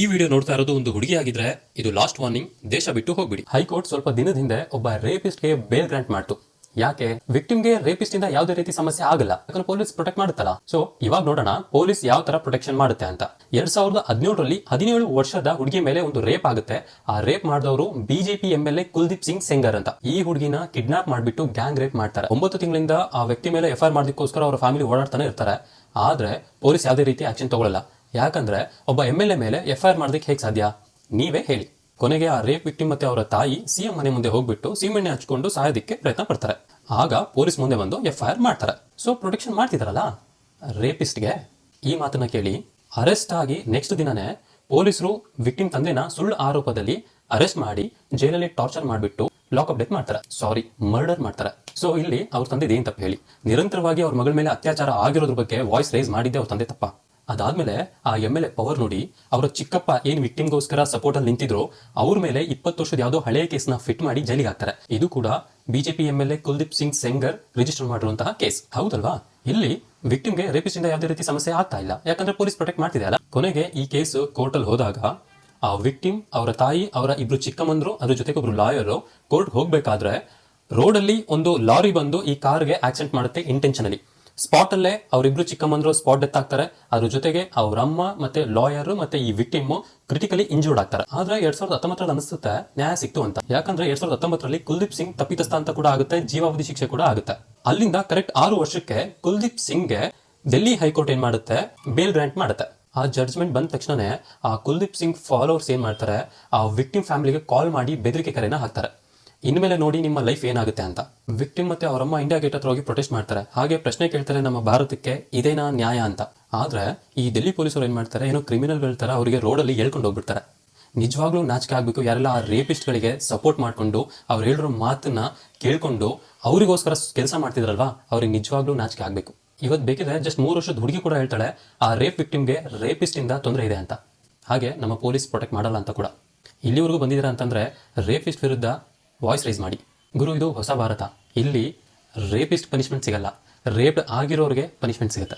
ಈ ವಿಡಿಯೋ ನೋಡ್ತಾ ಇರೋದು ಒಂದು ಹುಡುಗಿ ಆಗಿದ್ರೆ ಇದು ಲಾಸ್ಟ್ ವಾರ್ನಿಂಗ್, ದೇಶ ಬಿಟ್ಟು ಹೋಗ್ಬಿಡಿ. ಹೈಕೋರ್ಟ್ ಸ್ವಲ್ಪ ದಿನದ ಹಿಂದೆ ಒಬ್ಬ ರೇಪಿಸ್ಟ್ಗೆ ಬೇಲ್ ಗ್ರಾಂಟ್ ಮಾಡ್ತು. ಯಾಕೆ? ವಿಕ್ಟಿಮ್ಗೆ ರೇಪಿಸ್ಟ್ ಇಂದ ಯಾವುದೇ ರೀತಿ ಸಮಸ್ಯೆ ಆಗಲ್ಲ, ಯಾಕಂದ್ರೆ ಪೊಲೀಸ್ ಪ್ರೊಟೆಕ್ಟ್ ಮಾಡುತ್ತಲ್ಲ. ಸೊ ಇವಾಗ ನೋಡೋಣ ಪೊಲೀಸ್ ಯಾವ ತರ ಪ್ರೊಟೆಕ್ಷನ್ ಮಾಡುತ್ತೆ ಅಂತ. 2017ರಲ್ಲಿ 17 ವರ್ಷದ ಹುಡುಗಿ ಮೇಲೆ ಒಂದು ರೇಪ್ ಆಗುತ್ತೆ. ಆ ರೇಪ್ ಮಾಡಿದವರು ಬಿಜೆಪಿ MLA ಕುಲ್ದೀಪ್ ಸಿಂಗ್ ಸೆಂಗರ್ ಅಂತ. ಈ ಹುಡುಗಿನ ಕಿಡ್ನಾಪ್ ಮಾಡ್ಬಿಟ್ಟು ಗ್ಯಾಂಗ್ ರೇಪ್ ಮಾಡ್ತಾರೆ. 9 ತಿಂಗಳಿಂದ ಆ ವ್ಯಕ್ತಿ ಮೇಲೆ FIR ಮಾಡೋದಕ್ಕೋಸ್ಕರ ಅವರ ಫ್ಯಾಮಿಲಿ ಓಡಾಡ್ತಾನೆ ಇರ್ತಾರೆ. ಆದ್ರೆ ಪೊಲೀಸ್ ಯಾವುದೇ ರೀತಿ ಆಕ್ಷನ್ ತಗೊಳ್ಳಲ್ಲ. ಯಾಕಂದ್ರೆ ಒಬ್ಬ MLA ಮೇಲೆ FIR ಮಾಡೋದಕ್ಕೆ ಹೇಗೆ ಸಾಧ್ಯ? ನೀವೇ ಹೇಳಿ. ಕೊನೆಗೆ ಆ ರೇಪ್ ವಿಕ್ಟಿಮ್ ಮತ್ತೆ ಅವರ ತಾಯಿ CM ಮನೆ ಮುಂದೆ ಹೋಗ್ಬಿಟ್ಟು ಸೀಮೆಣ್ಣೆ ಹಚ್ಕೊಂಡು ಸಾಯೋದಕ್ಕೆ ಪ್ರಯತ್ನ ಪಡ್ತಾರೆ. ಆಗ ಪೊಲೀಸ್ ಮುಂದೆ ಬಂದು FIR ಮಾಡ್ತಾರೆ. ಸೊ ಪ್ರೊಟೆಕ್ಷನ್ ಮಾಡ್ತಿದಾರಲ್ಲ ರೇಪಿಸ್ಟ್ಗೆ. ಈ ಮಾತನ್ನ ಕೇಳಿ ಅರೆಸ್ಟ್ ಆಗಿ ನೆಕ್ಸ್ಟ್ ದಿನನೇ ಪೊಲೀಸರು ವಿಕ್ಟಿಮ್ ತಂದೆನ ಸುಳ್ಳು ಆರೋಪದಲ್ಲಿ ಅರೆಸ್ಟ್ ಮಾಡಿ ಜೈಲಲ್ಲಿ ಟಾರ್ಚರ್ ಮಾಡಿಬಿಟ್ಟು ಲಾಕಪ್ ಡೆತ್ ಮಾಡ್ತಾರೆ. ಸಾರಿ, ಮರ್ಡರ್ ಮಾಡ್ತಾರೆ. ಸೊ ಇಲ್ಲಿ ಅವ್ರ ತಂದೆ ಏನ್ ತಪ್ಪು ಹೇಳಿ? ನಿರಂತರವಾಗಿ ಅವ್ರ ಮಗಳ ಮೇಲೆ ಅತ್ಯಾಚಾರ ಆಗಿರೋದ್ರ ಬಗ್ಗೆ ವಾಯ್ಸ್ ರೈಸ್ ಮಾಡಿದ್ದೆ ಅವ್ರ ತಂದೆ ತಪ್ಪ. ಅದಾದ್ಮೇಲೆ ಆ MLA ಪವರ್ ನೋಡಿ ಅವರ ಚಿಕ್ಕಪ್ಪ ಏನ್ ವಿಕ್ಟಿಮ್ಗೋಸ್ಕರ ಸಪೋರ್ಟ್ ಅಲ್ಲಿ ನಿಂತಿದ್ರು ಅವ್ರ ಮೇಲೆ 20 ವರ್ಷದ ಯಾವುದೋ ಹಳೆಯ ಕೇಸ್ನ ಫಿಟ್ ಮಾಡಿ ಜೈಲಿಗೆ ಹಾಕ್ತಾರೆ. ಇದು ಕೂಡ BJP MLA Kuldeep Singh Sengar register ಮಾಡಿರುವಂತಹ ಕೇಸ್, ಹೌದಲ್ವಾ? ಇಲ್ಲಿ ವಿಕ್ಟಿಮ್ಗೆ ರೇಪಿಸ್ಟ್ ಇಂದ ಯಾವುದೇ ರೀತಿ ಸಮಸ್ಯೆ ಆಗ್ತಾ ಇಲ್ಲ, ಯಾಕಂದ್ರೆ ಪೊಲೀಸ್ ಪ್ರೊಟೆಕ್ಟ್ ಮಾಡ್ತಿದೆ ಅಲ್ಲ. ಕೊನೆಗೆ ಈ ಕೇಸ್ ಕೋರ್ಟ್ ಅಲ್ಲಿ ಹೋದಾಗ ಆ ವಿಕ್ಟಿಮ್, ಅವರ ತಾಯಿ, ಅವರ ಇಬ್ರು ಚಿಕ್ಕಮ್ಮಂದ್ರು, ಅದ್ರ ಜೊತೆಗೆ ಒಬ್ರು ಲಾಯರ್ ಕೋರ್ಟ್ ಹೋಗ್ಬೇಕಾದ್ರೆ ರೋಡ್ ಅಲ್ಲಿ ಒಂದು ಲಾರಿ ಬಂದು ಈ ಕಾರ್ಗೆ ಆಕ್ಸಿಡೆಂಟ್ ಮಾಡುತ್ತೆ ಇಂಟೆನ್ಷನಲಿ. ಸ್ಪಾಟ್ ಅಲ್ಲೇ ಅವರಿಬ್ರು ಚಿಕ್ಕಮ್ಮಂದ್ರು ಸ್ಪಾಟ್ ಡೆತ್ ಆಗ್ತಾರೆ. ಅದ್ರ ಜೊತೆಗೆ ಅವ್ರ ಅಮ್ಮ ಮತ್ತೆ ಲಾಯರ್ ಮತ್ತೆ ಈ ವಿಕ್ಟಿಮ್ ಕ್ರಿಟಿಕಲಿ ಇಂಜೂರ್ಡ್ ಆಗ್ತಾರೆ. ಆದ್ರೆ 2019ರಲ್ಲಿ ಅನಿಸುತ್ತೆ ನ್ಯಾಯ ಸಿಕ್ತು ಅಂತ. ಯಾಕಂದ್ರೆ 2019ರಲ್ಲಿ ಕುಲ್ದೀಪ್ ಸಿಂಗ್ ತಪ್ಪಿತಸ್ಥ ಅಂತ ಕೂಡ ಆಗುತ್ತೆ, ಜೀವಾವಧಿ ಶಿಕ್ಷೆ ಕೂಡ ಆಗುತ್ತೆ. ಅಲ್ಲಿಂದ ಕರೆಕ್ಟ್ 6 ವರ್ಷಕ್ಕೆ ಕುಲ್ದೀಪ್ ಸಿಂಗ್ಗೆ ಡೆಲ್ಲಿ ಹೈಕೋರ್ಟ್ ಏನ್ ಮಾಡುತ್ತೆ, ಬೇಲ್ ಗ್ರಾಂಟ್ ಮಾಡುತ್ತೆ. ಆ ಜಡ್ಜ್ಮೆಂಟ್ ಬಂದ ತಕ್ಷಣನೇ ಆ ಕುಲ್ದೀಪ್ ಸಿಂಗ್ ಫಾಲೋವರ್ಸ್ ಏನ್ ಮಾಡ್ತಾರೆ, ಆ ವಿಕ್ಟಿಮ್ ಫ್ಯಾಮಿಲಿಗೆ ಕಾಲ್ ಮಾಡಿ ಬೆದರಿಕೆ ಕರೆನ ಹಾಕ್ತಾರೆ. ಇನ್ಮೇಲೆ ನೋಡಿ ನಿಮ್ಮ ಲೈಫ್ ಏನಾಗುತ್ತೆ ಅಂತ. ವಿಕ್ಟಿಮ್ ಮತ್ತೆ ಅವರಮ್ಮ ಇಂಡಿಯಾ ಗೇಟ್ ಹತ್ರ ಹೋಗಿ ಪ್ರೊಟೆಸ್ಟ್ ಮಾಡ್ತಾರೆ. ಹಾಗೆ ಪ್ರಶ್ನೆ ಕೇಳ್ತಾರೆ, ನಮ್ಮ ಭಾರತಕ್ಕೆ ಇದೇನಾ ನ್ಯಾಯ ಅಂತ. ಆದ್ರೆ ಈ ಡೆಲ್ಲಿ ಪೊಲೀಸರು ಏನ್ ಮಾಡ್ತಾರೆ, ಏನೋ ಕ್ರಿಮಿನಲ್ಗಳ ತರ ಅವರಿಗೆ ರೋಡಲ್ಲಿ ಹೇಳ್ಕೊಂಡು ಹೋಗ್ಬಿಡ್ತಾರೆ. ನಿಜವಾಗ್ಲೂ ನಾಚಿಕೆ ಆಗ್ಬೇಕು ಯಾರೆಲ್ಲ ಆ ರೇಪಿಸ್ಟ್ಗಳಿಗೆ ಸಪೋರ್ಟ್ ಮಾಡ್ಕೊಂಡು ಅವ್ರು ಹೇಳಿರೋ ಮಾತನ್ನ ಕೇಳ್ಕೊಂಡು ಅವರಿಗೋಸ್ಕರ ಕೆಲಸ ಮಾಡ್ತಿದ್ರಲ್ವಾ, ಅವ್ರಿಗೆ ನಿಜವಾಗ್ಲೂ ನಾಚಿಕೆ ಆಗ್ಬೇಕು. ಇವತ್ತು ಬೇಕಿದ್ರೆ ಜಸ್ಟ್ 3 ವರ್ಷದ ಹುಡುಗಿ ಕೂಡ ಹೇಳ್ತಾಳೆ ಆ ರೇಪ್ ವಿಕ್ಟಿಮ್ಗೆ ರೇಪಿಸ್ಟ್ ಇಂದ ತೊಂದರೆ ಇದೆ ಅಂತ. ಹಾಗೆ ನಮ್ಮ ಪೊಲೀಸ್ ಪ್ರೊಟೆಕ್ಟ್ ಮಾಡಲ್ಲ ಅಂತ ಕೂಡ. ಇಲ್ಲಿವರೆಗೂ ಬಂದಿದ್ದೀರಾ ಅಂತಂದ್ರೆ ರೇಪಿಸ್ಟ್ ವಿರುದ್ಧ ವಾಯ್ಸ್ ರೈಸ್ ಮಾಡಿ. ಗುರು, ಇದು ಹೊಸ ಭಾರತ. ಇಲ್ಲಿ ರೇಪಿಸ್ಟ್ ಪನಿಷ್ಮೆಂಟ್ ಸಿಗಲ್ಲ, ರೇಪ್ ಆಗಿರೋರಿಗೆ ಪನಿಷ್ಮೆಂಟ್ ಸಿಗುತ್ತೆ.